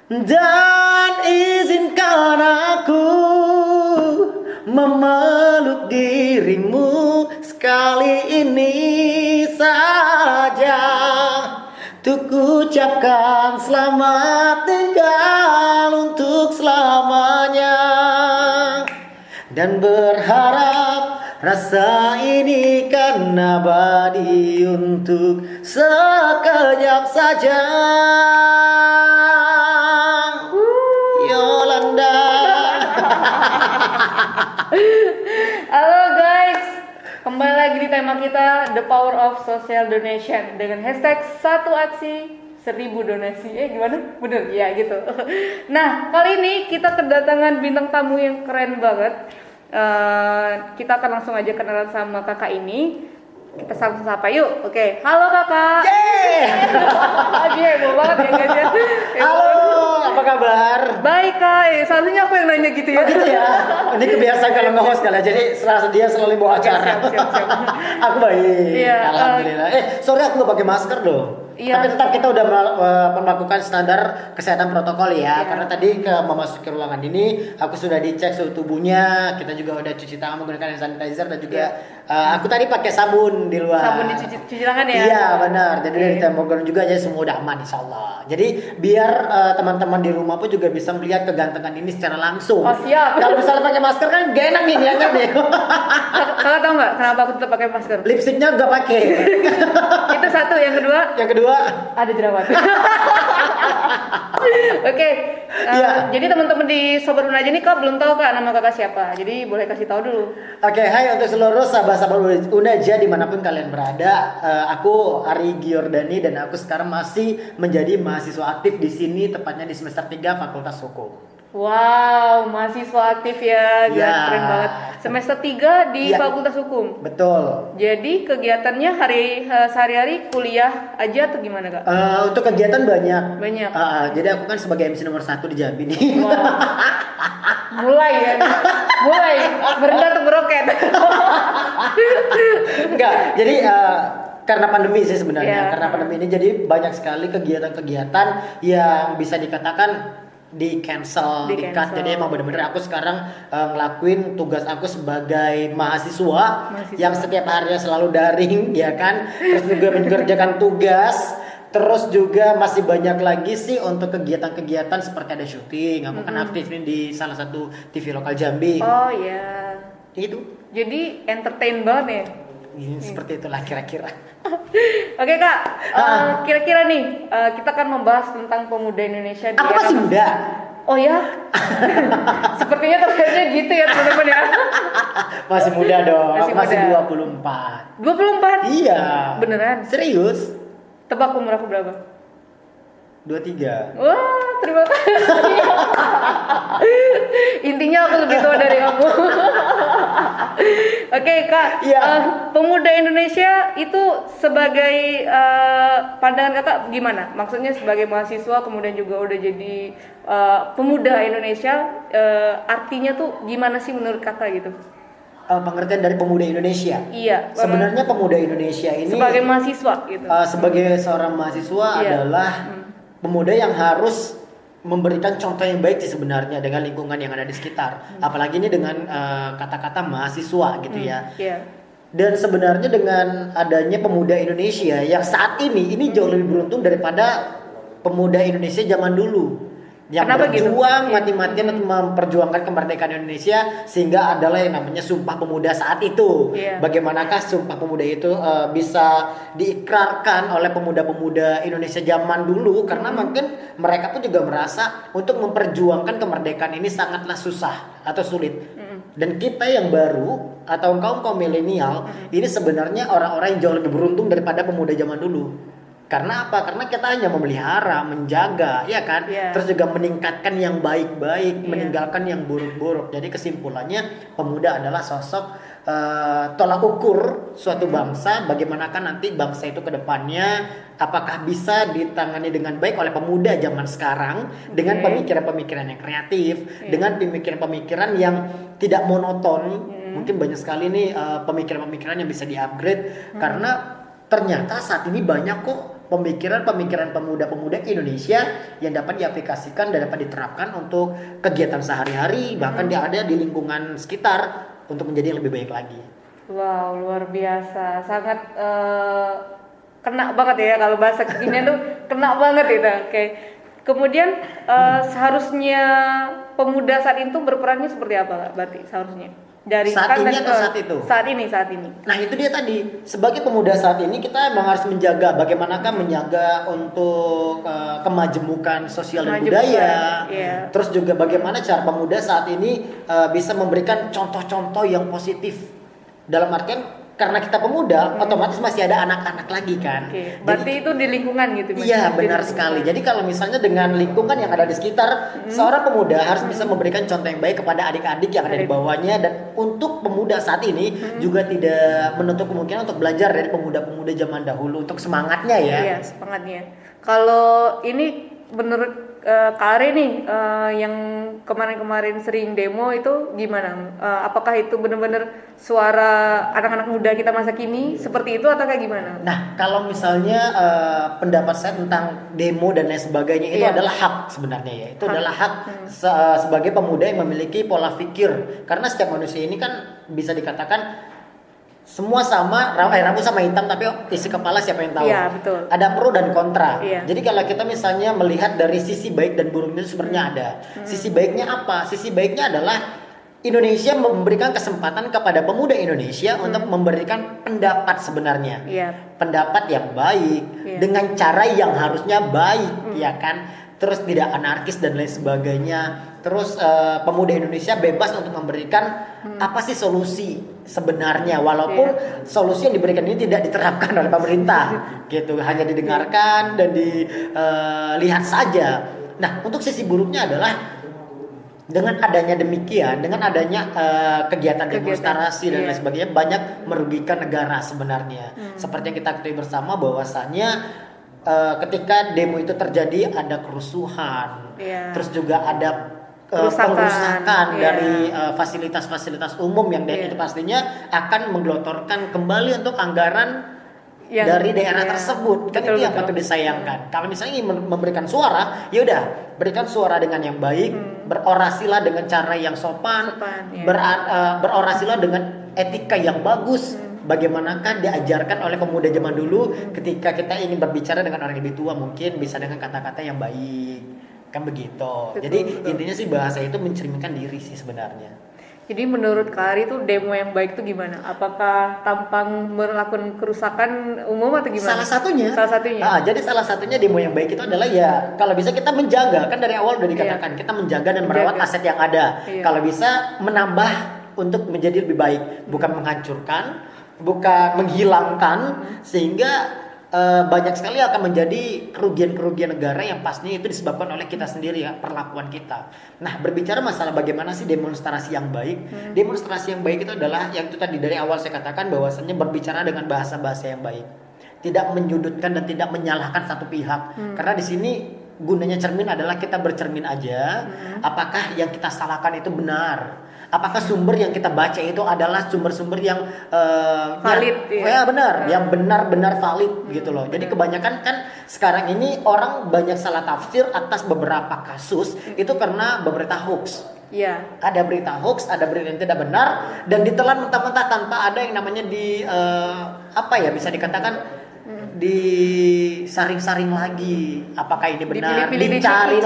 Dan izinkan aku memeluk dirimu sekali ini saja, untuk ucapkan selamat tinggal untuk selamanya, dan berharap rasa ini kan abadi untuk sekejap saja. Yolanda. Halo guys, kembali lagi di tema kita The Power of Social Donation dengan hashtag 1 aksi 1000 donasi. Gimana? Bener? Ya gitu. Nah, kali ini kita kedatangan bintang tamu yang keren banget. Kita akan langsung aja kenalan sama kakak ini. Kita langsung sapa yuk. Oke, halo kakak. Dia heboh banget ya guys ya. Halo, apa kabar? Baik kak, seharusnya aku yang nanya gitu ya. Oh gitu ya. Ini kebiasaan kalau nge-host kali, jadi dia selalu bawa acara. Siap. Aku baik. Iya, Alhamdulillah. Sorry aku nggak pakai masker loh. Iya. Tapi tetap kita udah melakukan standar kesehatan protokol ya. Iya. Karena tadi memasuki ruangan ini aku sudah dicek suhu tubuhnya. Kita juga udah cuci tangan menggunakan hand sanitizer dan juga aku tadi pakai sabun di luar. Sabun dicuci tangan ya? Iya benar. Jadi dari termogan juga, jadi semua udah aman insyaallah. Jadi biar teman-teman di rumah pun juga bisa melihat kegantengan ini secara langsung. Oh siap. Kalau misalnya pakai masker kan gak enak nih lihatnya deh. Kakak tahu nggak kenapa aku tetap pakai masker? Lipstiknya gak pakai. Itu satu, yang kedua ada jerawat. Oke, Iya. jadi teman-teman di Sobat Unaja nih kak belum tahu kak nama kakak siapa, jadi boleh kasih tahu dulu. Oke, hai untuk seluruh sahabat-sahabat Unaja dimanapun kalian berada. Aku Ari Giordani dan aku sekarang masih menjadi mahasiswa aktif di sini, tepatnya di semester 3 Fakultas Hukum. Wow, mahasiswa aktif ya, guys, Ya. keren banget. Semester 3 di Ya. Fakultas Hukum. Betul. Jadi kegiatannya sehari-hari kuliah aja atau gimana kak? Untuk kegiatan banyak. Banyak. Jadi aku kan sebagai MC nomor 1 di Jambi nih. Wow. mulai merendah untuk meroket. Enggak, jadi karena pandemi sih sebenarnya. Iya. Karena pandemi ini jadi banyak sekali kegiatan-kegiatan yang bisa dikatakan di cancel, di cut. Jadi emang bener-bener aku sekarang ngelakuin tugas aku sebagai mahasiswa yang setiap harinya selalu daring, ya kan. Terus juga mengerjakan tugas. Terus juga masih banyak lagi sih untuk kegiatan-kegiatan seperti ada syuting. Aku kan aktif nih di salah satu TV lokal Jambi. Oh iya. Itu. Jadi entertain banget ya. Seperti itulah kira-kira. Oke kak, kira-kira nih kita akan membahas tentang pemuda Indonesia di Aku era masih muda. Oh ya, sepertinya terkayaknya gitu ya teman-teman ya. Masih muda dong. Masih Aku masih muda. 24. 24? Iya. Beneran? Serius? Tebak umur aku berapa? 23. Wah, terima kasih. Intinya aku lebih tua dari kamu. Oke kak, Iya. pemuda Indonesia itu sebagai pandangan kakak gimana? Maksudnya sebagai mahasiswa kemudian juga udah jadi pemuda Indonesia, artinya tuh gimana sih menurut kakak gitu? Pengertian dari pemuda Indonesia. Iya. Sebenarnya pemuda Indonesia ini sebagai mahasiswa gitu. sebagai seorang mahasiswa Iya. adalah pemuda yang harus memberikan contoh yang baik sih sebenarnya dengan lingkungan yang ada di sekitar. Apalagi ini dengan kata-kata mahasiswa gitu ya. Iya. Dan sebenarnya dengan adanya pemuda Indonesia yang saat ini jauh lebih beruntung daripada pemuda Indonesia zaman dulu yang Kenapa gitu? berjuang mati-matian untuk memperjuangkan kemerdekaan Indonesia, sehingga adalah yang namanya Sumpah Pemuda saat itu. Iya. Bagaimanakah Sumpah Pemuda itu bisa diikrarkan oleh pemuda-pemuda Indonesia zaman dulu, karena mungkin mereka pun juga merasa untuk memperjuangkan kemerdekaan ini sangatlah susah atau sulit. Dan kita yang baru atau kaum milenial ini sebenarnya orang-orang yang jauh lebih beruntung daripada pemuda zaman dulu. Karena apa? Karena kita hanya memelihara, menjaga, ya kan? Yeah. Terus juga meningkatkan yang baik-baik, Yeah. meninggalkan yang buruk-buruk. Jadi kesimpulannya pemuda adalah sosok tolak ukur suatu bangsa. Bagaimanakah nanti bangsa itu ke depannya, apakah bisa ditangani dengan baik oleh pemuda zaman sekarang dengan pemikiran-pemikiran yang kreatif, dengan pemikiran-pemikiran yang tidak monoton. Mungkin banyak sekali nih pemikiran-pemikiran yang bisa di-upgrade karena ternyata saat ini banyak kok pemikiran-pemikiran pemuda-pemuda Indonesia yang dapat diaplikasikan dan dapat diterapkan untuk kegiatan sehari-hari, bahkan dia ada di lingkungan sekitar untuk menjadi yang lebih baik lagi. Wow, luar biasa, sangat kena banget ya kalau bahasa kekinian tuh kena banget itu. Oke. Kemudian seharusnya pemuda saat itu berperannya seperti apa, berarti seharusnya? Dari Saat ini atau saat itu? Saat ini. Nah itu dia tadi, sebagai pemuda saat ini kita memang harus menjaga bagaimanakah menjaga untuk kemajemukan sosial dan budaya. Iya. Terus juga bagaimana cara pemuda saat ini bisa memberikan contoh-contoh yang positif. Dalam artian karena kita pemuda, otomatis masih ada anak-anak lagi kan. Oke. Berarti itu di lingkungan gitu. Iya benar sekali. Jadi kalau misalnya dengan lingkungan yang ada di sekitar, seorang pemuda harus bisa memberikan contoh yang baik kepada adik-adik yang ada di bawahnya. Dan untuk pemuda saat ini juga tidak menutup kemungkinan untuk belajar dari pemuda-pemuda zaman dahulu untuk semangatnya ya. Iya, semangatnya. Kalau ini menurut Kak Ari nih yang kemarin-kemarin sering demo itu gimana? Apakah itu benar-benar suara anak-anak muda kita masa kini seperti itu atau kayak gimana? Nah, kalau misalnya pendapat saya tentang demo dan lain sebagainya itu adalah hak sebenarnya ya. Itu adalah hak sebagai pemuda yang memiliki pola pikir. Karena setiap manusia ini kan bisa dikatakan semua sama, rambut sama hitam, tapi isi kepala siapa yang tahu? Iya, betul. Ada pro dan kontra. Iya. Jadi kalau kita misalnya melihat dari sisi baik dan buruk itu sebenarnya ada. Sisi baiknya apa? Sisi baiknya adalah Indonesia memberikan kesempatan kepada pemuda Indonesia untuk memberikan pendapat sebenarnya. Iya. Pendapat yang baik dengan cara yang harusnya baik, ya kan? Terus tidak anarkis dan lain sebagainya. Terus pemuda Indonesia bebas untuk memberikan apa sih solusi sebenarnya, walaupun solusi yang diberikan ini tidak diterapkan oleh pemerintah, gitu, hanya didengarkan dan dilihat saja. Nah, untuk sisi buruknya adalah dengan adanya demikian, dengan adanya kegiatan demonstrasi dan lain sebagainya, banyak merugikan negara sebenarnya. Seperti yang kita ketahui bersama bahwasannya ketika demo itu terjadi ada kerusuhan, terus juga ada pengrusakan dari fasilitas-fasilitas umum yang itu pastinya akan menggelontorkan kembali untuk anggaran dari daerah tersebut. Kan itu yang patut disayangkan. Kalau misalnya ingin memberikan suara, ya udah berikan suara dengan yang baik, berorasilah dengan cara yang sopan, berorasilah dengan etika yang bagus. Bagaimanakah diajarkan oleh pemuda zaman dulu ketika kita ingin berbicara dengan orang yang lebih tua, mungkin bisa dengan kata-kata yang baik. Kan begitu. Jadi intinya sih bahasa itu mencerminkan diri sih sebenarnya. Jadi menurut Kak Ari tuh demo yang baik tuh gimana? Apakah tampang melakukan kerusakan umum atau gimana? Salah satunya. Jadi salah satunya demo yang baik itu adalah ya kalau bisa kita menjaga, kan dari awal udah dikatakan kita menjaga dan merawat aset yang ada. Kalau bisa menambah untuk menjadi lebih baik, bukan menghancurkan, bukan menghilangkan, sehingga banyak sekali akan menjadi kerugian-kerugian negara yang pastinya itu disebabkan oleh kita sendiri ya, perlakuan kita. Nah, berbicara masalah bagaimana sih demonstrasi yang baik? Demonstrasi yang baik itu adalah yang itu tadi dari awal saya katakan bahwasannya berbicara dengan bahasa-bahasa yang baik. Tidak menyudutkan dan tidak menyalahkan satu pihak. Karena di sini gunanya cermin adalah kita bercermin aja apakah yang kita salahkan itu benar. Apakah sumber yang kita baca itu adalah sumber-sumber yang valid, benar, yang benar-benar valid gitu loh. Jadi kebanyakan kan sekarang ini orang banyak salah tafsir atas beberapa kasus itu karena beberapa hoax. Iya. Ada berita hoax, ada berita yang tidak benar dan ditelan mentah-mentah tanpa ada yang namanya bisa dikatakan disaring-saring lagi apakah ini benar, dicari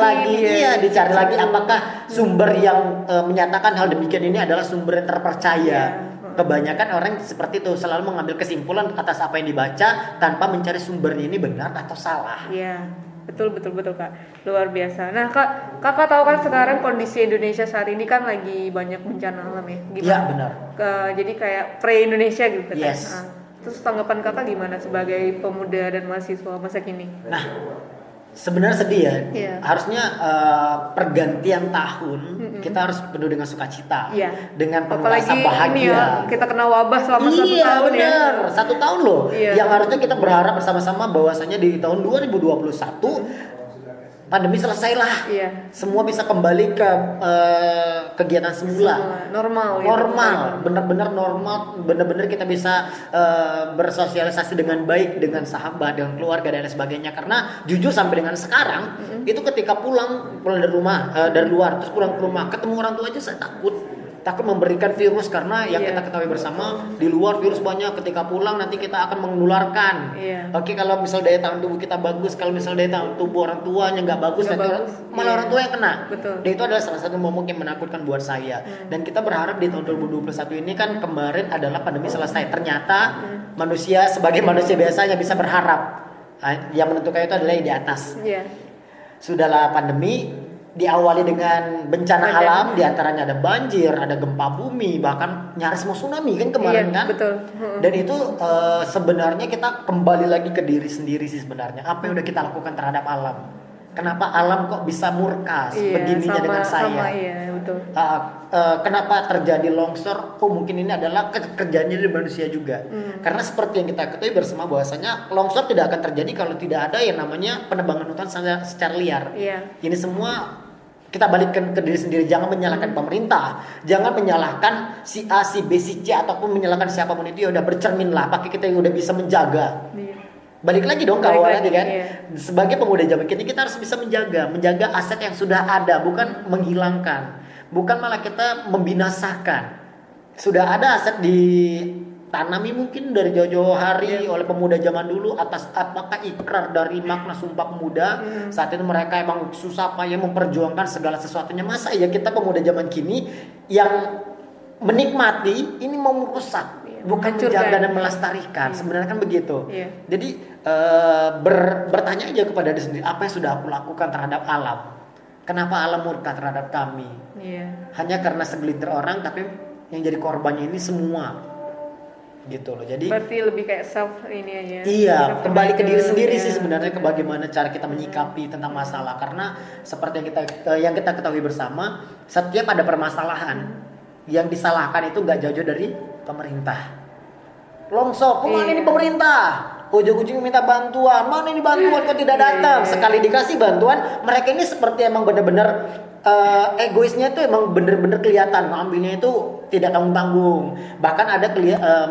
lagi apakah sumber yang menyatakan hal demikian ini adalah sumber yang terpercaya. Kebanyakan orang seperti itu selalu mengambil kesimpulan atas apa yang dibaca tanpa mencari sumbernya ini benar atau salah. Iya, betul Kak, luar biasa. Nah kakak tahu kan sekarang kondisi Indonesia saat ini kan lagi banyak bencana alam ya, gimana? Iya benar. Jadi kayak pre-Indonesia gitu kan. Yes. Terus tanggapan kakak gimana sebagai pemuda dan mahasiswa masa kini? Nah, sebenarnya sedih ya. Harusnya pergantian tahun kita harus penuh dengan sukacita, dengan penuh rasa bahagia. Ini ya, kita kena wabah selama 1 tahun bener. Ya. 1 tahun loh. Yang harusnya kita berharap bersama-sama bahwasanya di tahun 2021 pandemi selesailah. Iya. Semua bisa kembali ke kegiatan semula. Normal. Benar-benar normal. Benar-benar kita bisa bersosialisasi dengan baik dengan sahabat, dengan keluarga dan lain sebagainya. Karena jujur sampai dengan sekarang itu ketika pulang dari rumah, dari luar, terus pulang ke rumah, ketemu orang tua aja saya takut memberikan virus karena yang kita ketahui bersama di luar virus banyak. Ketika pulang nanti kita akan menularkan. Oke, kalau misal daya tahan tubuh kita bagus, kalau misal daya tahan tubuh orang tuanya nggak bagus, malah orang tua yang kena. Betul. Dan itu adalah salah satu momok yang menakutkan buat saya. Dan kita berharap di tahun 2021 ini kan kemarin adalah pandemi selesai. Ternyata manusia sebagai manusia biasanya bisa berharap. Yang menentukan itu adalah yang di atas. Sudahlah pandemi diawali dengan bencana alam, diantaranya ada banjir, ada gempa bumi, bahkan nyaris mau tsunami kan kemarin kan. Betul. Dan itu sebenarnya kita kembali lagi ke diri sendiri sih sebenarnya. Apa yang udah kita lakukan terhadap alam? Kenapa alam kok bisa murka begininya dengan saya? Betul. Kenapa terjadi longsor? Oh mungkin ini adalah kerjanya dari manusia juga. Karena seperti yang kita ketahui bersama bahwasanya longsor tidak akan terjadi kalau tidak ada yang namanya penebangan hutan secara liar. Ini semua kita balikkan ke diri sendiri. Jangan menyalahkan pemerintah, jangan menyalahkan si A, si B, si C ataupun menyalahkan siapapun itu. Ya udah bercerminlah, pakai kita yang udah bisa menjaga. Balik lagi dong ke awal lagi kan. Sebagai pemuda zaman kini kita harus bisa menjaga aset yang sudah ada, bukan menghilangkan, bukan malah kita membinasakan. Sudah ada aset ditanami mungkin dari jauh-jauh hari oleh pemuda zaman dulu atas apakah ikrar dari makna Sumpah Pemuda. Saat itu mereka emang susah payah memperjuangkan segala sesuatunya. Masa ya kita pemuda zaman kini yang menikmati ini mau merusak, bukan menjaga dan melestarikan. Sebenarnya kan begitu. Jadi bertanya aja kepada diri sendiri, apa yang sudah aku lakukan terhadap alam? Kenapa alam murka terhadap kami? Hanya karena segelintir orang, tapi yang jadi korbannya ini semua, gitu loh. Jadi berarti lebih kayak self ini aja. Iya, kembali ke diri sendiri sih sebenarnya, ke bagaimana cara kita menyikapi tentang masalah. Karena seperti yang kita ketahui bersama, setiap ada permasalahan yang disalahkan itu nggak jauh-jauh dari pemerintah. Longsor, kemana ini pemerintah? Ujung-ujungnya minta bantuan. Mana ini bantuan kok tidak datang? Sekali dikasih bantuan, mereka ini seperti emang benar-benar egoisnya itu emang bener-bener kelihatan, ngambilnya itu tidak tanggung-tanggung. Bahkan ada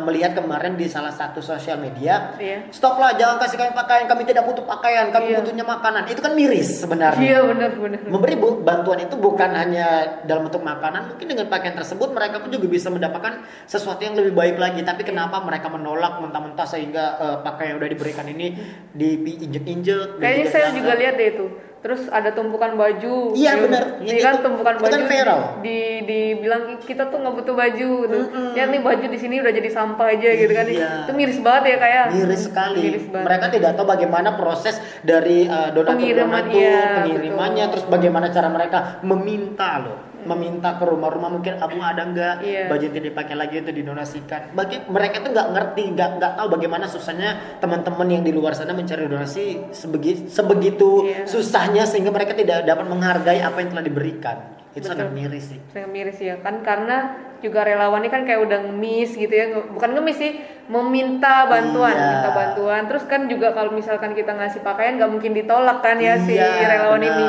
melihat kemarin di salah satu sosial media, stoplah, jangan kasih kami pakaian, kami tidak butuh pakaian, kami butuhnya makanan. Itu kan miris sebenarnya. Iya, benar. Memberi bantuan itu bukan hanya dalam bentuk makanan, mungkin dengan pakaian tersebut mereka pun juga bisa mendapatkan sesuatu yang lebih baik lagi. Tapi kenapa mereka menolak mentah-mentah sehingga pakaian yang udah diberikan ini diinjek-injek? Kayaknya saya juga lihat deh itu. Terus ada tumpukan baju. Iya benar. Ini kan tumpukan baju. Kan viral. Dibilang kita tuh nggak butuh baju. Gitu. Ya nih baju di sini udah jadi sampah aja gitu kan. Itu miris banget ya kayak. Miris sekali. Mereka tidak tahu bagaimana proses dari donatur pengirimannya, terus bagaimana cara mereka meminta ke rumah-rumah, mungkin abu ada enggak, baju yang tidak dipakai lagi itu didonasikan. Mereka tuh nggak ngerti, nggak tahu bagaimana susahnya teman-teman yang di luar sana mencari donasi sebegitu susahnya sehingga mereka tidak dapat menghargai apa yang telah diberikan. Itu sangat miris sih. Sangat miris ya kan, karena juga relawan ini kan kayak udah ngemis gitu ya, bukan ngemis sih, meminta bantuan, minta bantuan. Terus kan juga kalau misalkan kita ngasih pakaian nggak mungkin ditolak kan ya si relawan ini.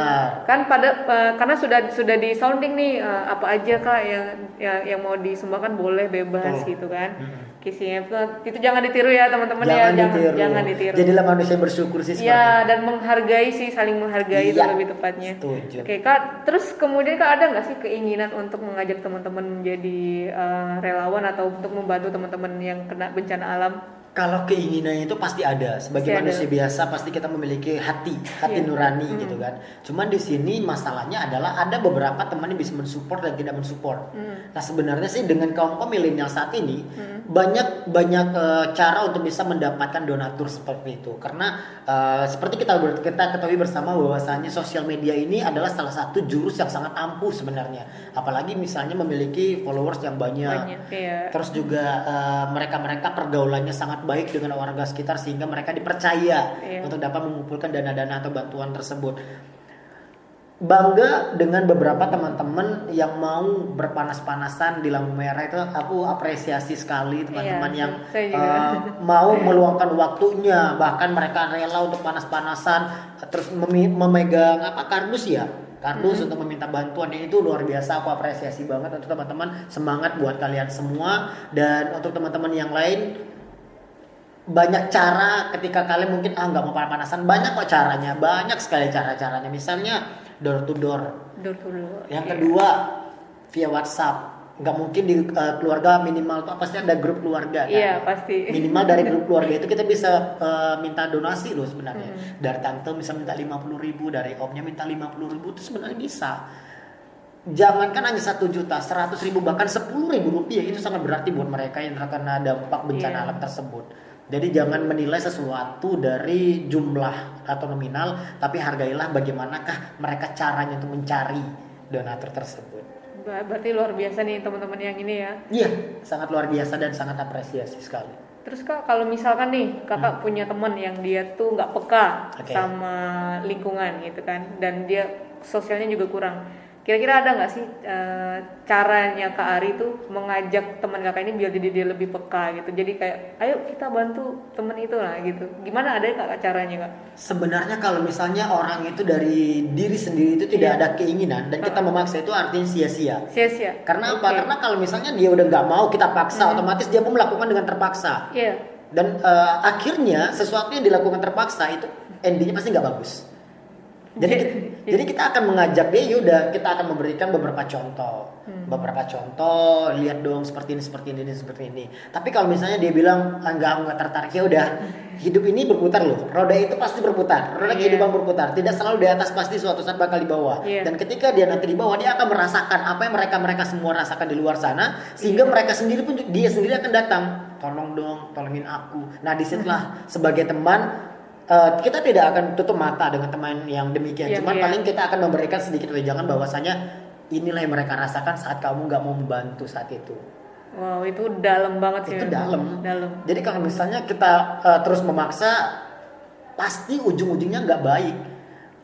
Kan karena sudah di sounding nih apa aja kak yang mau disumbangkan boleh bebas gitu kan. Kisinya itu jangan ditiru ya teman-teman, jangan ditiru. Jadilah manusia yang bersyukur sih seperti ya, dan menghargai sih, saling menghargai itu lebih tepatnya. Setuju. Oke kak, terus kemudian kak ada nggak sih keinginan untuk mengajak teman-teman menjadi relawan atau untuk membantu teman-teman yang kena bencana alam? Kalau keinginan itu pasti ada. Sebagai manusia biasa pasti kita memiliki hati nurani gitu kan. Cuman di sini masalahnya adalah ada beberapa teman yang bisa mensupport dan tidak mensupport. Nah sebenarnya sih dengan kaum milenial saat ini banyak cara untuk bisa mendapatkan donatur seperti itu. Karena seperti kita ketahui bersama bahwasanya sosial media ini adalah salah satu jurus yang sangat ampuh sebenarnya. Apalagi misalnya memiliki followers yang banyak. Terus juga mereka pergaulannya sangat baik dengan warga sekitar sehingga mereka dipercaya untuk dapat mengumpulkan dana-dana atau bantuan tersebut. bangga dengan beberapa teman-teman yang mau berpanas-panasan di lampu merah. Itu aku apresiasi sekali teman-teman Iya, yang saya juga. mau meluangkan waktunya, bahkan mereka rela untuk panas-panasan terus memegang kardus ya, kardus untuk meminta bantuan. Itu luar biasa, aku apresiasi banget untuk teman-teman. Semangat buat kalian semua. Dan untuk teman-teman yang lain, banyak cara ketika kalian mungkin nggak mau panas-panasan, banyak kok caranya, banyak sekali cara-caranya. Misalnya door to door. Door to door. Yang Iya. kedua via WhatsApp. Nggak mungkin di keluarga minimal tuh pasti ada grup keluarga kan. Iya, pasti. Minimal dari grup keluarga itu kita bisa minta donasi loh sebenarnya. Dari tante bisa minta 50.000, dari omnya minta 50.000, itu sebenarnya bisa. Jangankan hanya 1 juta, 100.000, bahkan 10.000 rupiah itu sangat berarti buat mereka yang terkena dampak bencana Iya. alam tersebut. Jadi jangan menilai sesuatu dari jumlah atau nominal, tapi hargailah bagaimanakah mereka caranya untuk mencari donatur tersebut. Berarti luar biasa nih teman-teman yang ini ya. Iya, sangat luar biasa dan sangat apresiasi sekali. Terus Kak, kalau misalkan nih Kakak punya teman yang dia tuh nggak peka Oke. sama lingkungan gitu kan, dan dia sosialnya juga kurang. Kira-kira ada nggak sih caranya Kak Ari tuh mengajak teman Kakak ini biar jadi dia lebih peka gitu. Jadi kayak, ayo kita bantu temen itu lah gitu. Gimana, ada Kak caranya Kak? Sebenarnya kalau misalnya orang itu dari diri sendiri itu tidak Iya. ada keinginan dan kita memaksa, itu artinya sia-sia. Sia-sia. Karena apa? Oke. Karena kalau misalnya dia udah nggak mau kita paksa, otomatis dia pun melakukan dengan terpaksa. Iya. Dan akhirnya sesuatu yang dilakukan terpaksa itu endingnya pasti nggak bagus. Jadi kita akan mengajak dia, yaudah kita akan memberikan beberapa contoh, lihat dong seperti ini, seperti ini. Tapi kalau misalnya dia bilang nggak tertarik, ya udah, hidup ini berputar loh, roda itu pasti berputar, roda kehidupan berputar, tidak selalu di atas, pasti suatu saat bakal di bawah. Iya. Dan ketika dia nanti di bawah, dia akan merasakan apa yang mereka semua rasakan di luar sana, sehingga mereka sendiri pun, dia sendiri akan datang, tolong dong, tolongin aku. Nah disitulah sebagai teman, kita tidak akan tutup mata dengan teman yang demikian. Iya, Cuman iya. paling kita akan memberikan sedikit wejangan bahwasanya inilah yang mereka rasakan saat kamu nggak mau membantu saat itu. Wow, itu dalam banget sih. Itu dalam. Dalam. Jadi kalau misalnya kita terus memaksa, pasti ujung-ujungnya nggak baik.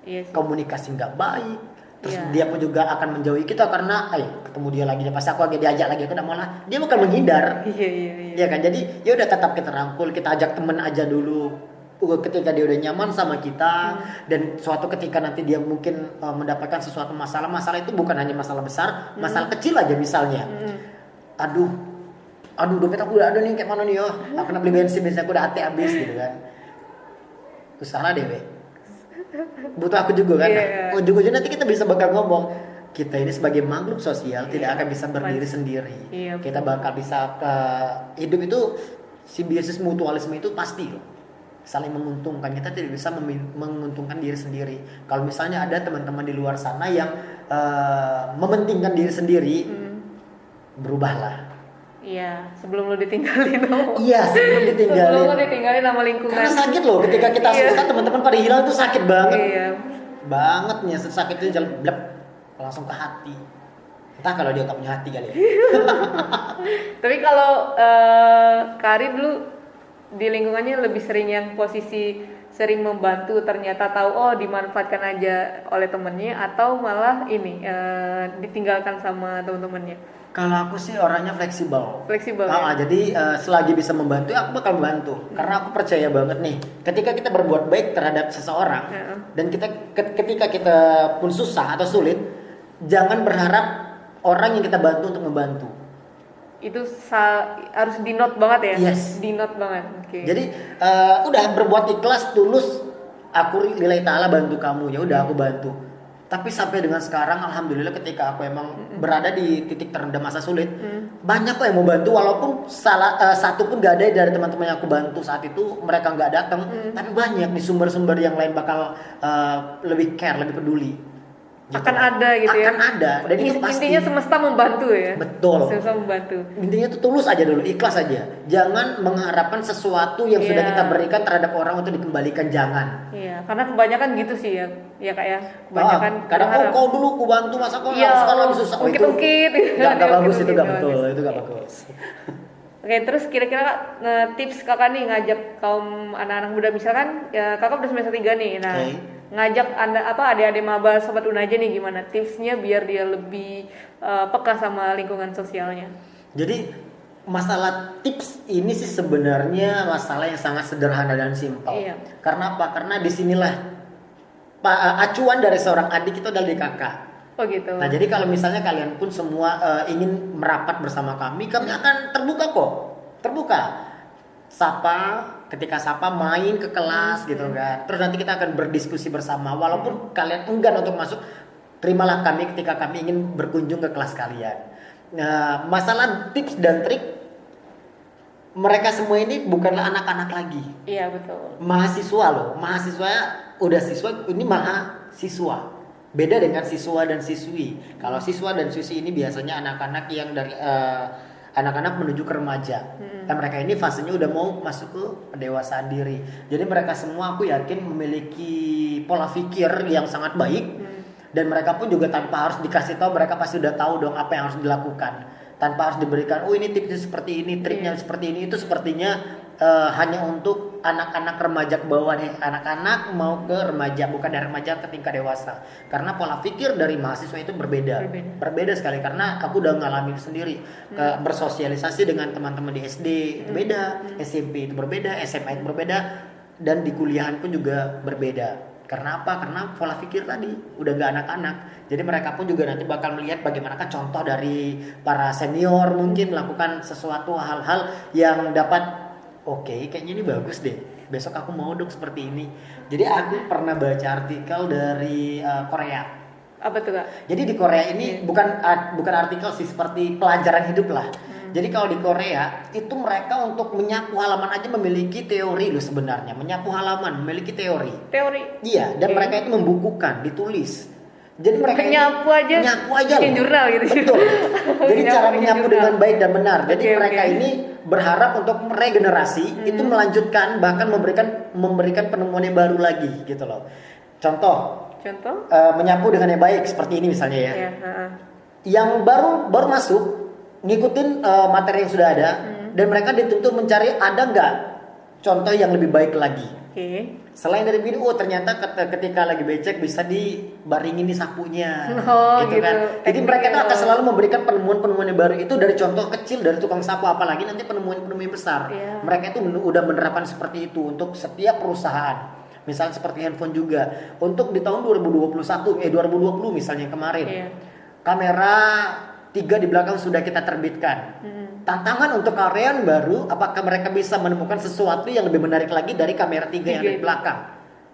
Iya sih. Komunikasi nggak baik. Terus Iya. dia pun juga akan menjauhi kita karena, ketemu dia lagi, pas aku lagi diajak lagi, aku udah malah dia bukan menghindar. Iya. Iya kan, jadi ya udah tetap kita rangkul, kita ajak temen aja dulu. Ketika dia udah nyaman sama kita, dan suatu ketika nanti dia mungkin mendapatkan sesuatu masalah itu bukan hanya masalah besar, masalah kecil aja misalnya. Aduh dompet aku udah ada nih, kayak mana nih yo? Aku kena beli bensin aku udah hati habis gitu kan. Usaha deh, butuh aku juga kan. Iya. Ujung-ujungnya nanti kita bisa bakal ngomong, kita ini sebagai makhluk sosial tidak akan bisa berdiri sendiri. Iya, Kita bakal bisa hidup itu, simbiosis mutualisme itu pasti loh, saling menguntungkan. Kita tidak bisa menguntungkan diri sendiri. Kalau misalnya ada teman-teman di luar sana yang mementingkan diri sendiri, berubahlah. Iya, sebelum lu ditinggalin. Iya, sebelum ditinggalin. Sebelum lu ditinggalin sama lingkungan. Karena sakit loh, ketika kita Iya. susah teman-teman pada hilang itu sakit banget. Iya. Bangetnya sakit itu jalan blep, langsung ke hati. Entah kalau dia nggak punya hati kali ya. Tapi kalau Kari dulu di lingkungannya lebih sering yang posisi sering membantu, ternyata tahu dimanfaatkan aja oleh temennya, atau malah ini ditinggalkan sama teman-temannya. Kalau aku sih orangnya fleksibel. Fleksibel, ya? Jadi selagi bisa membantu, aku bakal membantu. Karena aku percaya banget nih, ketika kita berbuat baik terhadap seseorang, dan ketika kita pun susah atau sulit, jangan berharap orang yang kita bantu untuk membantu. Itu harus di note banget ya. Yes. Di note banget. Oke. Jadi udah berbuat ikhlas, tulus, aku lillahi ta'ala bantu kamu, ya udah aku bantu. Tapi sampai dengan sekarang, alhamdulillah, ketika aku emang berada di titik terendah masa sulit, banyak kok yang mau bantu, walaupun satu pun gak ada dari teman-teman yang aku bantu saat itu, mereka nggak datang, tapi banyak nih sumber-sumber yang lain bakal lebih care, lebih peduli. Gitu. Akan ada gitu ya. Akan ada. Dan itu pasti. Intinya semesta membantu ya. Betul. Semesta membantu. Intinya tuh tulus aja dulu, ikhlas aja. Jangan mengharapkan sesuatu yang sudah kita berikan terhadap orang untuk dikembalikan, jangan. Iya, karena kebanyakan gitu sih ya. Ya Kak ya. Kebanyakan Kadang kau dulu ku bantu, masa kau sekarang lagi susah. Ungkit-ungkit. Gak bagus, itu gak betul. Itu gak bagus. Oke, terus kira-kira tips kakak nih ngajak kaum anak-anak muda, misalkan ya kakak udah semester 3 nih. Nah, ngajak adik-adik maba sobat Unaja nih, gimana tipsnya biar dia lebih peka sama lingkungan sosialnya. Jadi masalah tips ini sih sebenarnya masalah yang sangat sederhana dan simpel. Iya. Karena apa? Karena disinilah acuan dari seorang adik itu adalah di kakak. Oh gitu. Nah jadi kalau misalnya kalian pun semua ingin merapat bersama kami akan terbuka kok, terbuka. Ketika sapa main ke kelas gitu kan. Terus nanti kita akan berdiskusi bersama. Walaupun kalian enggan untuk masuk, terimalah kami ketika kami ingin berkunjung ke kelas kalian. Nah, masalah tips dan trik, mereka semua ini bukanlah anak-anak lagi. Iya betul. Mahasiswa loh, mahasiswa udah siswa, ini mahasiswa. Beda dengan siswa dan siswi. Kalau siswa dan siswi ini biasanya anak-anak yang dari anak-anak menuju ke remaja. Dan mereka ini fasenya udah mau masuk ke pendewasaan diri. Jadi mereka semua aku yakin memiliki pola pikir yang sangat baik. Dan mereka pun juga tanpa harus dikasih tahu, mereka pasti udah tahu dong apa yang harus dilakukan. Tanpa harus diberikan, oh ini tipsnya seperti ini, triknya seperti ini. Itu sepertinya hanya untuk anak-anak remaja ke bawah nih, anak-anak mau ke remaja, bukan dari remaja ke tingkat dewasa. Karena pola pikir dari mahasiswa itu berbeda sekali. Karena aku udah ngalamin sendiri, bersosialisasi dengan teman-teman di SD itu beda, SMP itu berbeda, SMA itu berbeda, dan di kuliahan pun juga berbeda. Karena apa? Karena pola pikir tadi udah gak anak-anak. Jadi mereka pun juga nanti bakal melihat bagaimanakah contoh dari para senior mungkin melakukan sesuatu hal-hal yang dapat oke, kayaknya ini bagus deh. Besok aku mau dong seperti ini. Jadi aku pernah baca artikel dari Korea. Apa tuh Kak? Jadi di Korea ini bukan artikel sih, seperti pelajaran hidup lah. Jadi kalau di Korea itu mereka untuk menyapu halaman aja memiliki teori loh sebenarnya. Menyapu halaman memiliki teori. Iya, dan mereka itu membukukan, ditulis. Jadi mereka nyapu aja bikin jurnal gitu. Betul. Jadi cara menyapu dengan baik dan benar. Jadi mereka ini berharap untuk regenerasi itu melanjutkan, bahkan memberikan penemuan yang baru lagi gitu loh. Contoh menyapu dengan yang baik seperti ini misalnya ya. Yang baru masuk ngikutin materi yang sudah ada dan mereka dituntut mencari ada nggak contoh yang lebih baik lagi. Selain dari video, ternyata ketika lagi becek bisa dibaringin di sapunya, gitu kan. Jadi mereka itu akan selalu memberikan penemuan-penemuan yang baru itu dari contoh kecil dari tukang sapu, apalagi nanti penemuan-penemuan besar. Mereka itu udah menerapkan seperti itu untuk setiap perusahaan. Misalnya seperti handphone juga. Untuk di tahun 2020 misalnya kemarin, kamera 3 di belakang sudah kita terbitkan. Tantangan untuk karyawan baru, apakah mereka bisa menemukan sesuatu yang lebih menarik lagi dari kamera 3 yang ada di belakang?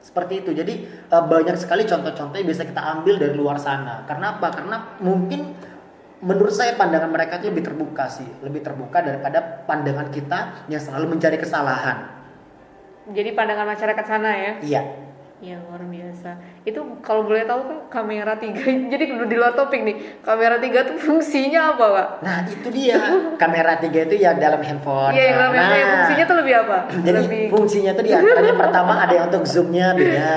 Seperti itu. Jadi banyak sekali contoh-contoh yang bisa kita ambil dari luar sana. Karena apa? Karena mungkin menurut saya pandangan mereka itu lebih terbuka sih, lebih terbuka daripada pandangan kita yang selalu mencari kesalahan. Jadi pandangan masyarakat sana ya? Iya. Ya luar biasa. Itu kalau boleh tahu kan kamera 3. Jadi di luar topik nih. Kamera 3 tuh fungsinya apa, Pak? Nah, itu dia. Kamera 3 itu ya dalam handphone. Iya, dalam handphone. Fungsinya tuh lebih apa? Jadi fungsinya tuh di antaranya pertama ada yang untuk zoom-nya beda.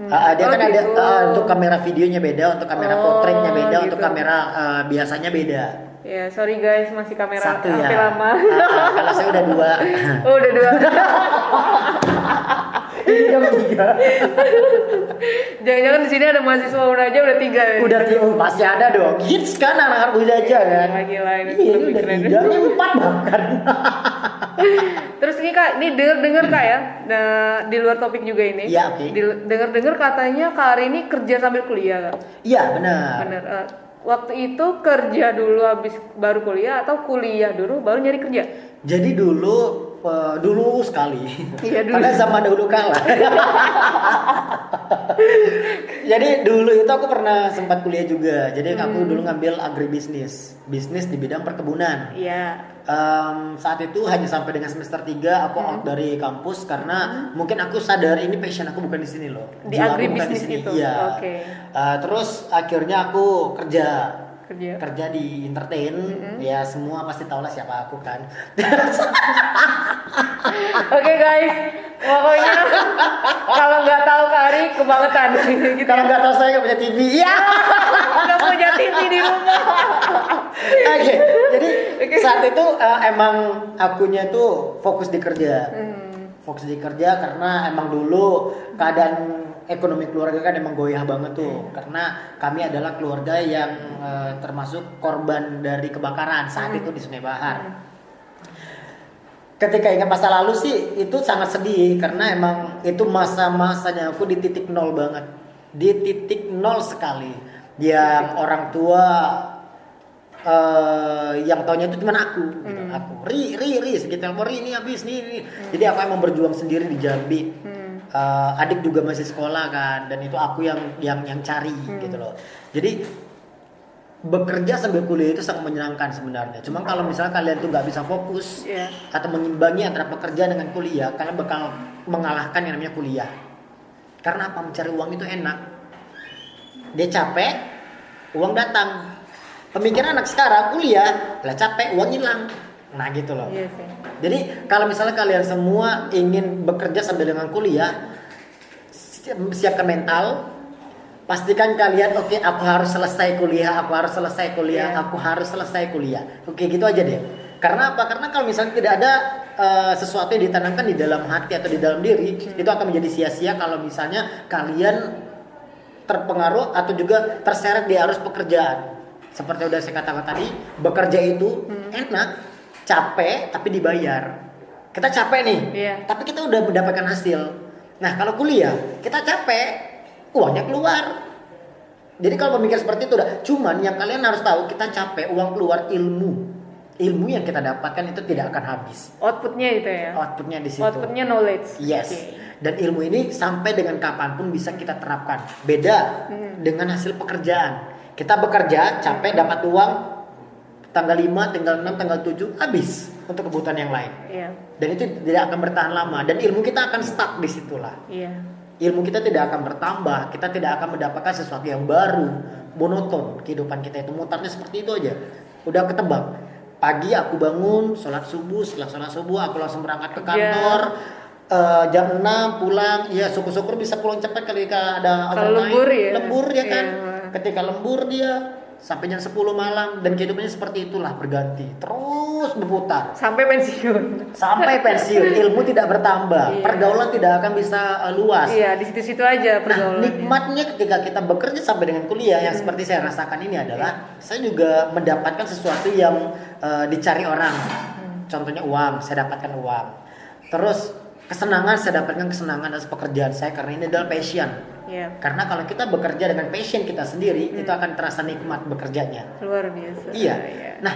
Dia kan ada untuk kamera videonya beda, untuk kamera portraitnya beda, untuk kamera biasanya beda. Ya, sorry guys, masih kamera satu HP ya. lama. Kalau saya udah 2. Oh, udah 2. Ini yang 3. Jangan-jangan di sini ada mahasiswa Unaja udah 3 ya? Udah 3, pasti ada dong. Hits kan anak-anak Unaja kan. Gila, ini udah 3, ini 4 bahkan. Terus ini Kak, ini denger Kak ya, nah, di luar topik juga ini. Iya, oke. Dengar katanya Kak Ari ini kerja sambil kuliah Kak? Iya, benar. Waktu itu kerja dulu habis baru kuliah atau kuliah dulu baru nyari kerja? Jadi dulu sekali. Iya, dulu. Pada zaman dahulu kala. Jadi dulu itu aku pernah sempat kuliah juga. Jadi aku dulu ngambil agribisnis, bisnis di bidang perkebunan. Iya. Saat itu hanya sampai dengan semester 3 aku out dari kampus karena mungkin aku sadar ini passion aku bukan di sini loh. Di agribisnis itu. Iya. Oke. Terus akhirnya aku kerja di entertain. Ya semua pasti tahu lah siapa aku kan. Oke guys, pokoknya kalau nggak tahu Kak Ari kebangetan gitu. Kalau nggak tahu saya nggak punya TV. Iya. Nggak punya TV di rumah. Oke, jadi saat itu emang akunya tuh fokus di kerja. Fokus di kerja karena emang dulu keadaan ekonomi keluarga kan emang goyah banget tuh, karena kami adalah keluarga yang termasuk korban dari kebakaran saat itu di Sungai Bahar. Ketika ingat masa lalu sih itu sangat sedih, karena emang itu masa-masanya aku di titik nol banget, di titik nol sekali. Yang orang tua yang taunya itu cuma aku, gitu. Aku ri sekitar ri ini habis nih. Jadi aku emang berjuang sendiri di Jambi. Adik juga masih sekolah kan, dan itu aku yang cari gitu loh. Jadi bekerja sambil kuliah itu sangat menyenangkan sebenarnya. Cuma kalau misalnya kalian tuh nggak bisa fokus atau mengimbangi antara pekerjaan dengan kuliah, kalian bakal mengalahkan yang namanya kuliah. Karena apa? Mencari uang itu enak. Dia capek, uang datang. Pemikiran anak sekarang kuliah, lah capek, uang hilang. Nah gitu loh. Iya sih. Jadi kalau misalnya kalian semua ingin bekerja sambil dengan kuliah, siapkan mental. Pastikan kalian oke, aku harus selesai kuliah, aku harus selesai kuliah. Oke, gitu aja deh. Karena apa? Karena kalau misalnya tidak ada sesuatu yang ditanamkan di dalam hati atau di dalam diri, itu akan menjadi sia-sia kalau misalnya kalian terpengaruh atau juga terseret di arus pekerjaan. Seperti udah saya katakan tadi, bekerja itu enak, capek tapi dibayar. Kita capek nih, tapi kita udah mendapatkan hasil. Nah kalau kuliah, kita capek, uangnya keluar. Jadi kalau pemikir seperti itu udah. Cuman yang kalian harus tahu, kita capek, uang keluar, ilmu yang kita dapatkan itu tidak akan habis. Outputnya itu ya. Outputnya di situ. Outputnya knowledge. Yes. Dan ilmu ini sampai dengan kapanpun bisa kita terapkan. Beda dengan hasil pekerjaan. Kita bekerja, capek, dapat uang, tanggal 5, tanggal 6, tanggal 7 habis untuk kebutuhan yang lain. Dan itu tidak akan bertahan lama. Dan ilmu kita akan stuck di situlah. Ilmu kita tidak akan bertambah, kita tidak akan mendapatkan sesuatu yang baru, monoton. Kehidupan kita itu mutarnya seperti itu aja. Udah ketebak. Pagi aku bangun, sholat subuh, setelah sholat subuh aku langsung berangkat ke kantor. Jam 6 pulang, ya syukur-syukur bisa pulang cepat ketika ada overtime. Lembur ya kan. Ketika lembur dia sampai jam 10 malam, dan kehidupannya seperti itulah, berganti terus berputar sampai pensiun. Ilmu tidak bertambah, pergaulan tidak akan bisa luas. Di situ-situ aja pergaulan. Nah, nikmatnya ketika kita bekerja sampai dengan kuliah yang seperti saya rasakan ini adalah saya juga mendapatkan sesuatu yang dicari orang. Contohnya uang, saya dapatkan uang. Terus kesenangan, saya dapatkan kesenangan atas pekerjaan saya karena ini adalah passion. Karena kalau kita bekerja dengan passion kita sendiri, itu akan terasa nikmat bekerjanya. Luar biasa. Nah,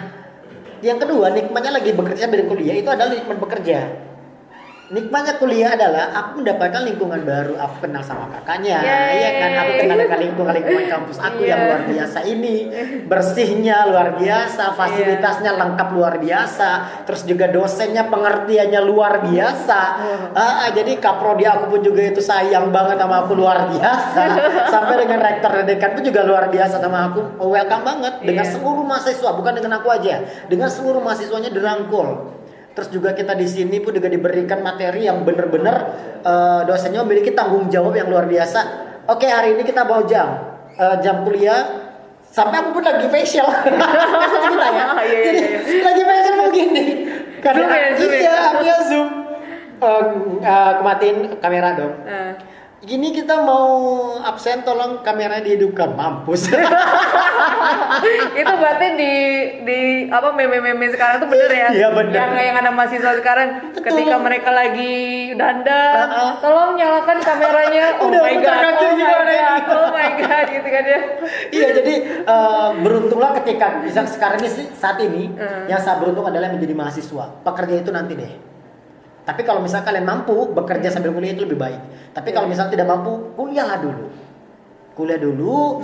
yang kedua, nikmatnya lagi bekerja sambil kuliah itu adalah nikmat bekerja. Nikmatnya kuliah adalah aku mendapatkan lingkungan baru, aku kenal sama kakaknya, ya kan, aku kenal dengan lingkungan kampus aku yang luar biasa ini, bersihnya luar biasa, fasilitasnya lengkap luar biasa, terus juga dosennya pengertiannya luar biasa. Jadi kaprodi aku pun juga itu sayang banget sama aku, luar biasa. Sampai dengan rektor dan dekan pun juga luar biasa sama aku, welcome banget dengan seluruh mahasiswa, bukan dengan aku aja, dengan seluruh mahasiswanya dirangkul. Terus juga kita di sini pun juga diberikan materi yang benar-benar dosennya memiliki tanggung jawab yang luar biasa. Oke, hari ini kita bawa jam kuliah, sampai aku pun lagi facial. Jadi lagi facial begini. Karena aku ya Zoom. Kematiin kamera dong. Gini kita mau absen, tolong kameranya dihidupkan. Mampus. Itu berarti di apa meme-meme sekarang tuh bener ya? Iya bener. Yang ada mahasiswa sekarang ketika mereka lagi dandan, tolong nyalakan kameranya. Oh my god, gitu kan ya. Iya, jadi beruntunglah ketika bisa sekarang ini saat ini yang saya beruntung adalah menjadi mahasiswa. Pekerja itu nanti deh. Tapi kalau misalnya kalian mampu bekerja sambil kuliah itu lebih baik. Tapi kalau misalnya tidak mampu, kuliah dulu.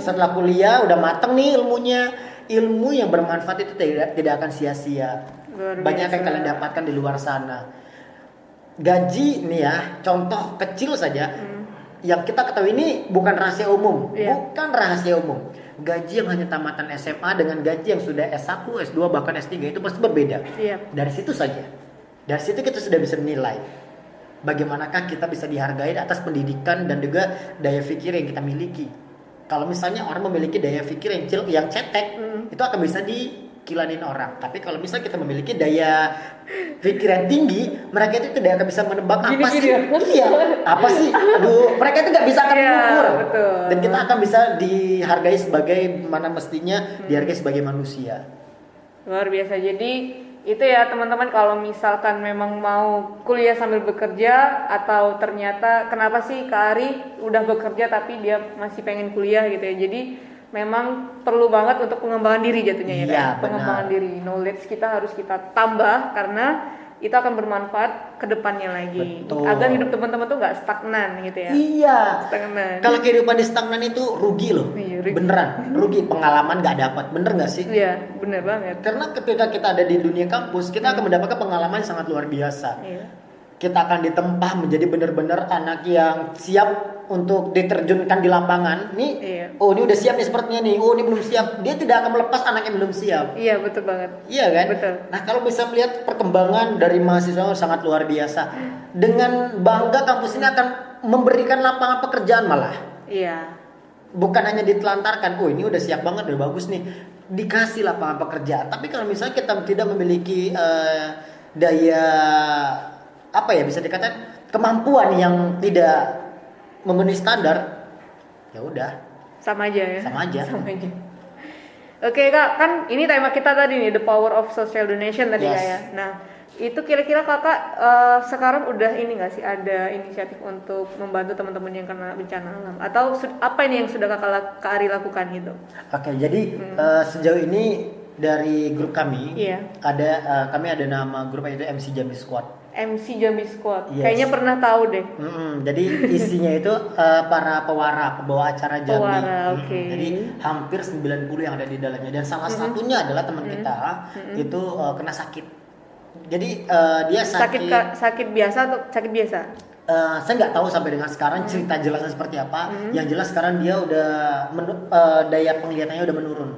Setelah kuliah udah mateng nih ilmunya, ilmu yang bermanfaat itu tidak akan sia-sia. Banyak yang kalian dapatkan di luar sana. Gaji nih ya, contoh kecil saja. Yang kita ketahui ini bukan rahasia umum, Gaji yang hanya tamatan SMA dengan gaji yang sudah S1, S2 bahkan S3 itu pasti berbeda. Dari situ saja. Dari situ kita sudah bisa menilai bagaimanakah kita bisa dihargai atas pendidikan dan juga daya pikir yang kita miliki. Kalau misalnya orang memiliki daya pikir yang cetek, itu akan bisa kilanin orang. Tapi kalau misalnya kita memiliki daya pikiran tinggi, mereka itu tidak akan bisa menebak apa sih. Iya, apa sih? Aduh, mereka itu nggak bisa akan mengukur. Betul. Dan kita akan bisa dihargai sebagai mana mestinya dihargai sebagai manusia. Luar biasa. Jadi itu ya teman-teman, kalau misalkan memang mau kuliah sambil bekerja, atau ternyata kenapa sih Kak Ari udah bekerja tapi dia masih pengen kuliah gitu ya. Jadi memang perlu banget untuk pengembangan diri jatuhnya ya, Iya, kan? Pengembangan diri, knowledge kita harus kita tambah karena itu akan bermanfaat ke depannya lagi. Betul. Agar hidup teman-teman tuh nggak stagnan gitu ya. Iya. Stagnan. Kalau kehidupan di stagnan itu rugi loh. Iya, rugi. Beneran, rugi, pengalaman nggak dapat. Bener nggak sih? Iya, bener banget. Karena ketika kita ada di dunia kampus, kita akan mendapatkan pengalaman yang sangat luar biasa. Iya. Kita akan ditempah menjadi benar-benar anak yang siap untuk diterjunkan di lapangan. Nih, Iya. oh ini udah siap nih sepertinya nih. Oh ini belum siap. Dia tidak akan melepas anak yang belum siap. Iya, betul banget. Iya kan? Betul. Nah kalau bisa melihat perkembangan dari mahasiswa sangat luar biasa. Dengan bangga kampus ini akan memberikan lapangan pekerjaan malah. Iya. Bukan hanya ditelantarkan, oh ini udah siap banget, udah bagus nih, dikasih lapangan pekerjaan. Tapi kalau misalnya kita tidak memiliki daya, apa ya, bisa dikatakan kemampuan yang tidak memenuhi standar, ya udah Sama aja ya. sama aja. Sama aja. Oke Kak, kan ini tema kita tadi nih, the power of social donation tadi Yes. Kak ya. Nah, itu kira-kira Kakak sekarang udah ini nggak sih, ada inisiatif untuk membantu teman-teman yang kena bencana alam? Atau apa ini yang sudah Kak Ari lakukan gitu? Oke, jadi sejauh ini dari grup kami Iya. kami ada nama grupnya itu MC Jambi Squad. MC Jambi Squad. Yes. Kayaknya pernah tahu deh. Jadi isinya itu para pewara, pembawa acara Jambi. Pewara, oke. Jadi hampir 90 yang ada di dalamnya, dan salah satunya adalah teman kita itu kena sakit. Jadi dia Sakit biasa atau sakit biasa? Saya nggak tahu sampai dengan sekarang cerita jelasnya seperti apa. Yang jelas sekarang dia udah daya penglihatannya udah menurun.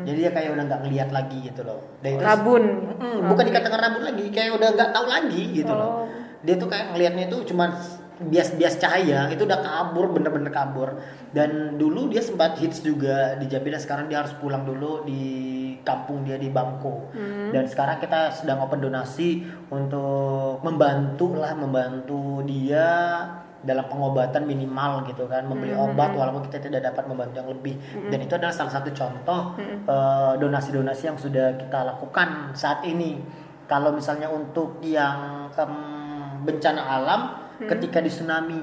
Jadi dia kayak udah nggak ngelihat lagi gitu loh. Dan itu Rabun. bukan dikatakan rabun lagi, kayak udah nggak tahu lagi gitu loh. Dia tuh kayak ngelihatnya itu cuma bias cahaya, itu udah kabur, bener-bener kabur. Dan dulu dia sempat hits juga di Jambi, dan sekarang dia harus pulang dulu di kampung dia di Bangko. Dan sekarang kita sedang open donasi untuk membantu dia dalam pengobatan minimal gitu kan, membeli obat walaupun kita tidak dapat membantu yang lebih. Dan itu adalah salah satu contoh donasi-donasi yang sudah kita lakukan saat ini. Kalau misalnya untuk yang bencana alam ketika di tsunami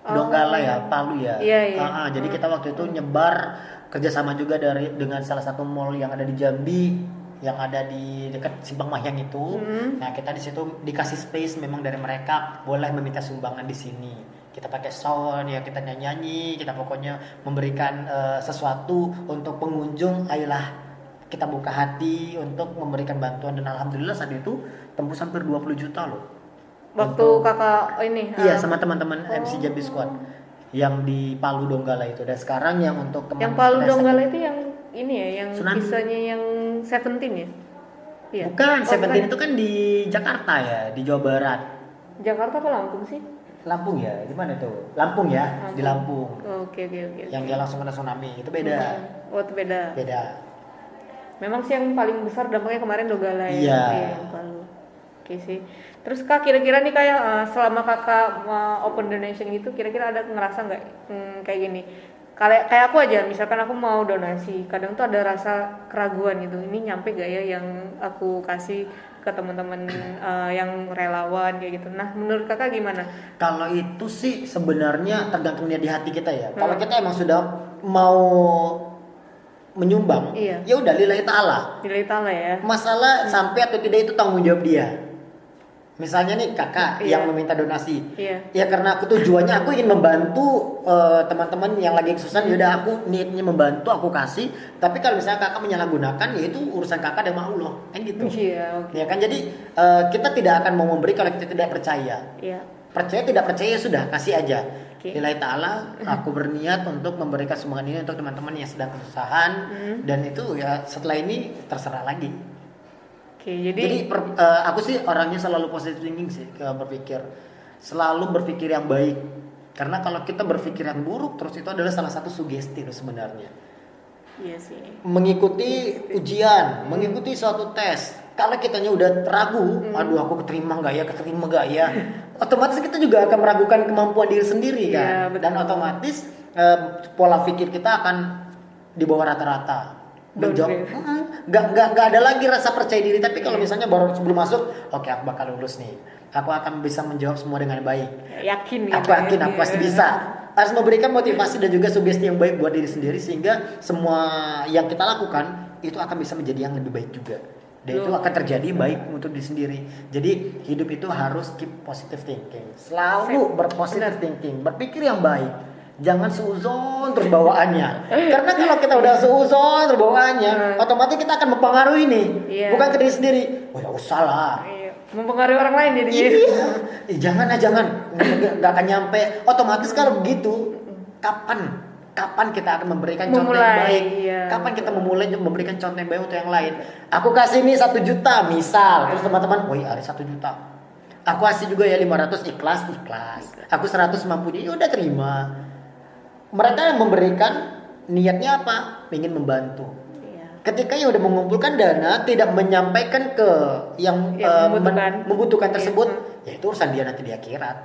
Donggala ya, Palu ya. Iya. Jadi kita waktu itu nyebar kerjasama juga dengan salah satu mall yang ada di Jambi, yang ada di dekat Simpang Mahyang itu. Nah, kita di situ dikasih space memang dari mereka, boleh meminta sumbangan di sini. Kita pakai sound ya, kita nyanyi, kita pokoknya memberikan sesuatu untuk pengunjung. Ayolah kita buka hati untuk memberikan bantuan, dan alhamdulillah saat itu tembus hampir 20 juta loh. Waktu kakak ini? Iya, sama teman-teman MC Jambi Squad yang di Palu Donggala itu. Dan sekarang yang untuk yang Palu Donggala itu yang ini ya, yang tsunami. kisahnya yang Seventeen ya? Iya. Bukan, Seventeen itu kan di Jakarta ya, di Jawa Barat. Jakarta apa Lampung sih? Lampung ya, di mana tuh? Lampung ya, di Lampung. Oke. Yang dia langsung kena tsunami, itu beda. Oh, itu beda. Beda. Memang sih yang paling besar dampaknya kemarin Donggala ya. Iya. Yang Palu. Oke sih. Terus Kak, kira-kira nih kayak selama Kakak open donation gitu, kira-kira ada ngerasa nggak kayak gini? Kayak aku aja, misalkan aku mau donasi, kadang tuh ada rasa keraguan gitu. Ini nyampe gak ya yang aku kasih ke teman-teman yang relawan kayak gitu. Nah, menurut Kakak gimana? Kalau itu sih sebenarnya tergantung niat di hati kita ya. Kalau kita emang sudah mau menyumbang, Iya. ya udah lillahi ta'ala. Nilai tala ya. Masalah sampai atau tidak itu tanggung jawab dia. Misalnya nih kakak Iya. yang meminta donasi, Iya. ya karena aku tujuannya aku ingin membantu teman-teman yang lagi kesusahan, yaudah aku niatnya membantu, aku kasih. Tapi kalau misalnya kakak menyalahgunakan, ya itu urusan kakak dan Allah, kan gitu. Iya, oke. Ya kan, jadi kita tidak akan mau memberi kalau kita tidak percaya. Iya. Percaya tidak percaya sudah, kasih aja. Oke. Lillahi ta'ala, aku berniat untuk memberikan sumbangan ini untuk teman-teman yang sedang kesusahan, dan itu ya setelah ini terserah lagi. Oke, Jadi aku sih orangnya selalu positive thinking sih, berpikir selalu berpikir yang baik. Karena kalau kita berpikir yang buruk terus, itu adalah salah satu sugesti loh sebenarnya. Iya sih. Mengikuti ujian, mengikuti suatu tes. Kalau kitanya udah ragu, aduh aku keterima nggak ya, otomatis kita juga akan meragukan kemampuan diri sendiri kan. Iya, Dan otomatis pola pikir kita akan di bawah rata-rata. Menjawab, nggak ada lagi rasa percaya diri. Tapi kalau misalnya baru sebelum masuk, oke aku bakal lulus nih, aku akan bisa menjawab semua dengan baik. Yakin Aku yakin aku pasti bisa. Harus memberikan motivasi dan juga sugesti yang baik buat diri sendiri, sehingga semua yang kita lakukan itu akan bisa menjadi yang lebih baik juga. Dan itu akan terjadi baik untuk diri sendiri. Jadi hidup itu harus keep positive thinking. Selalu berpositive thinking, berpikir yang baik. Jangan suuzon terus bawaannya. Karena kalau kita udah suuzon terus bawaannya, otomatis kita akan mempengaruhi nih. Bukan ke diri sendiri. Oh ya usah lah. Mempengaruhi orang lain jadinya. Iya. Jangan. Nggak akan nyampe. Otomatis kalau begitu, kapan kita akan memberikan contoh yang baik? Kapan kita memulai memberikan contoh yang baik untuk yang lain? Aku kasih ini 1 juta misal, terus teman-teman, woi ada 1 juta. Aku kasih juga ya 500, ikhlas. Aku 100 mampunya, ya udah terima. Mereka yang memberikan niatnya apa? Ingin membantu. Ketika yang udah mengumpulkan dana tidak menyampaikan ke yang membutuhkan tersebut, ya itu urusan dia nanti di akhirat.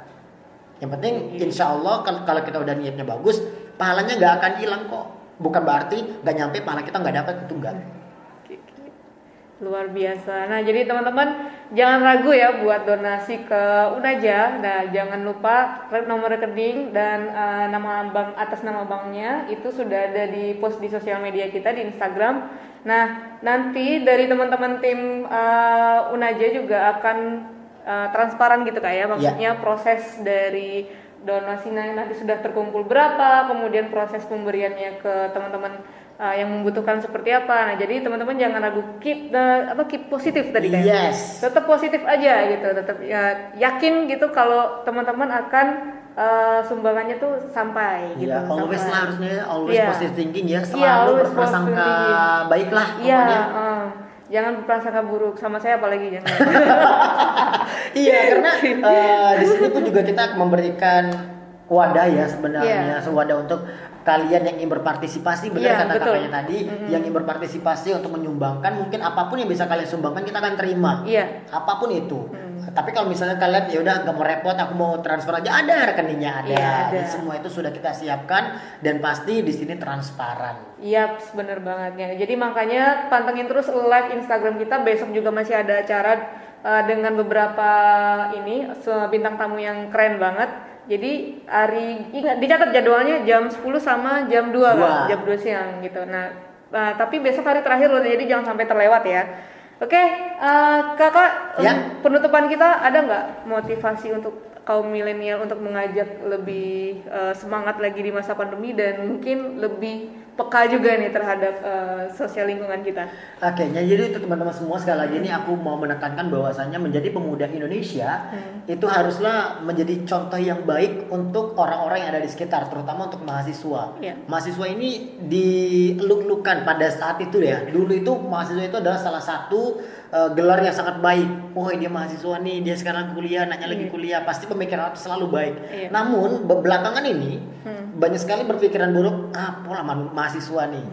Yang penting insya Allah kalau kita udah niatnya bagus, pahalanya nggak akan hilang kok. Bukan berarti nggak nyampe pahala kita nggak dapat, itu enggak. Luar biasa. Nah jadi teman-teman jangan ragu ya buat donasi ke Unaja. Nah jangan lupa nomor rekening dan nama bank, atas nama banknya itu sudah ada di post di sosial media kita di Instagram. Nah nanti dari teman-teman tim Unaja juga akan transparan gitu Kak ya, maksudnya proses dari donasinya nanti sudah terkumpul berapa, kemudian proses pemberiannya ke teman-teman yang membutuhkan seperti apa. Nah jadi teman-teman jangan ragu, keep positif tadi kan. Tetap positif aja gitu, tetap yakin gitu kalau teman-teman akan sumbangannya tuh sampai gitu. Always lah harusnya, always positive thinking ya, selalu berprasangka baik lah pokoknya. Jangan berprasangka buruk sama saya apalagi jangan. Karena di sini pun juga kita memberikan wadah ya sebenarnya, wadah untuk kalian yang ingin berpartisipasi, benar kata kakaknya tadi, yang ingin berpartisipasi untuk menyumbangkan, mungkin apapun yang bisa kalian sumbangkan kita akan terima, apapun itu. Tapi kalau misalnya kalian ya udah nggak mau repot, aku mau transfer aja, ada rekeningnya ada. Dan semua itu sudah kita siapkan dan pasti di sini transparan. Bener banget ya. Jadi makanya pantengin terus live Instagram kita. Besok juga masih ada acara dengan beberapa bintang tamu yang keren banget. Jadi ingat dicatat jadwalnya jam 10 sama jam 2 kan? Jam 2 siang gitu. Nah, tapi besok hari terakhir loh, jadi jangan sampai terlewat ya. Oke, kakak, penutupan kita ada nggak motivasi untuk kaum milenial untuk mengajak lebih semangat lagi di masa pandemi dan mungkin lebih peka juga nih terhadap sosial lingkungan kita? Jadi untuk teman-teman semua sekali lagi ini aku mau menekankan bahwasannya menjadi pemuda Indonesia itu haruslah menjadi contoh yang baik untuk orang-orang yang ada di sekitar, terutama untuk mahasiswa. Mahasiswa ini diluk-lukan pada saat itu ya. Dulu itu mahasiswa itu adalah salah satu gelar yang sangat baik. Dia mahasiswa nih, dia sekarang kuliah, anaknya lagi kuliah, pasti pemikiran itu selalu baik. Namun belakangan ini banyak sekali berpikiran buruk, pola mahasiswa nih.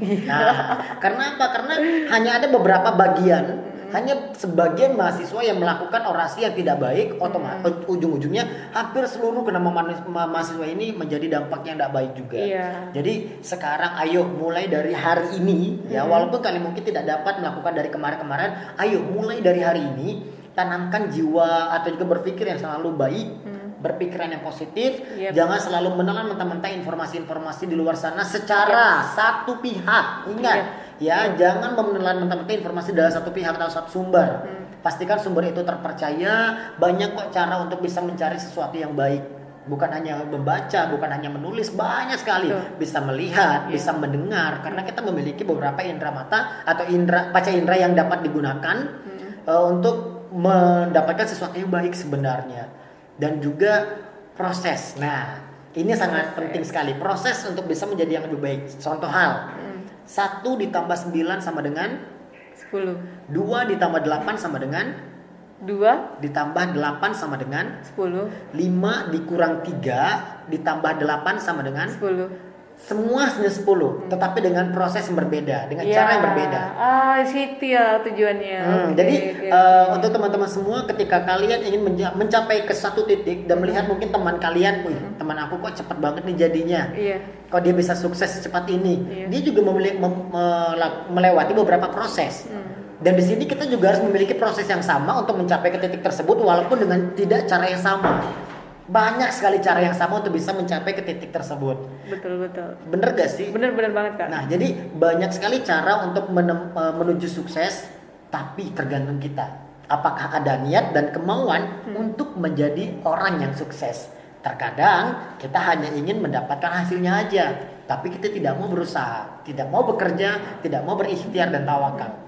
Karena apa? Karena hanya ada beberapa bagian, hanya sebagian mahasiswa yang melakukan orasi yang tidak baik, otomatis ujung-ujungnya hampir seluruh mahasiswa ini menjadi dampak yang tidak baik juga. Jadi sekarang ayo mulai dari hari ini ya, walaupun kalian mungkin tidak dapat melakukan dari kemarin-kemarin, ayo mulai dari hari ini tanamkan jiwa atau juga berpikir yang selalu baik. Berpikiran yang positif, jangan selalu menelan mentah-mentah informasi-informasi di luar sana secara satu pihak. Ingat, jangan menelan mentah-mentah informasi dari satu pihak atau satu sumber. Pastikan sumber itu terpercaya. Banyak kok cara untuk bisa mencari sesuatu yang baik. Bukan hanya membaca, bukan hanya menulis, banyak sekali. Bisa melihat, bisa mendengar, karena kita memiliki beberapa indera mata atau panca indera yang dapat digunakan untuk mendapatkan sesuatu yang baik sebenarnya. Dan juga proses. Nah, ini sangat penting sekali. Proses untuk bisa menjadi yang lebih baik. Contoh hal, 1 ditambah 9 sama dengan 10. 2 ditambah 8 sama dengan 2 ditambah 8 sama dengan 10. 5 dikurang 3 ditambah 8 sama dengan 10. semua hanya 10, tetapi dengan proses yang berbeda, dengan cara yang berbeda. Situ ya tujuannya. Jadi untuk teman-teman semua, ketika kalian ingin mencapai ke satu titik dan melihat mungkin teman kalian, teman aku kok cepat banget nih jadinya, kok dia bisa sukses secepat ini, dia juga melewati beberapa proses. Dan di sini kita juga harus memiliki proses yang sama untuk mencapai ke titik tersebut, walaupun dengan tidak cara yang sama. Banyak sekali cara yang sama untuk bisa mencapai ke titik tersebut. Betul. Bener gak sih? Bener banget Kak. Nah, jadi banyak sekali cara untuk menuju sukses, tapi tergantung kita. Apakah ada niat dan kemauan untuk menjadi orang yang sukses. Terkadang kita hanya ingin mendapatkan hasilnya aja, tapi kita tidak mau berusaha, tidak mau bekerja, tidak mau berikhtiar dan tawakal.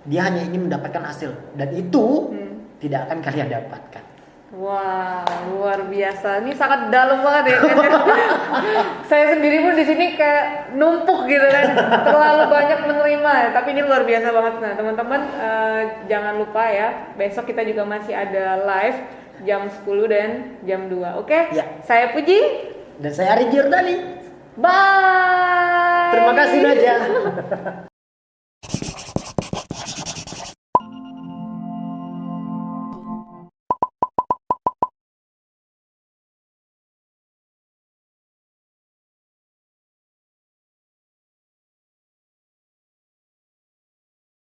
Dia hanya ingin mendapatkan hasil, dan itu tidak akan kalian dapatkan. Wah, luar biasa. Ini sangat dalam banget ya. Saya sendiri pun di sini kayak numpuk gitu kan. Terlalu banyak menerima. Tapi ini luar biasa banget. Nah, teman-teman jangan lupa ya. Besok kita juga masih ada live jam 10 dan jam 2. Oke? Ya. Saya Puji. Dan saya Ari Giordani. Bye. Terima kasih Naja.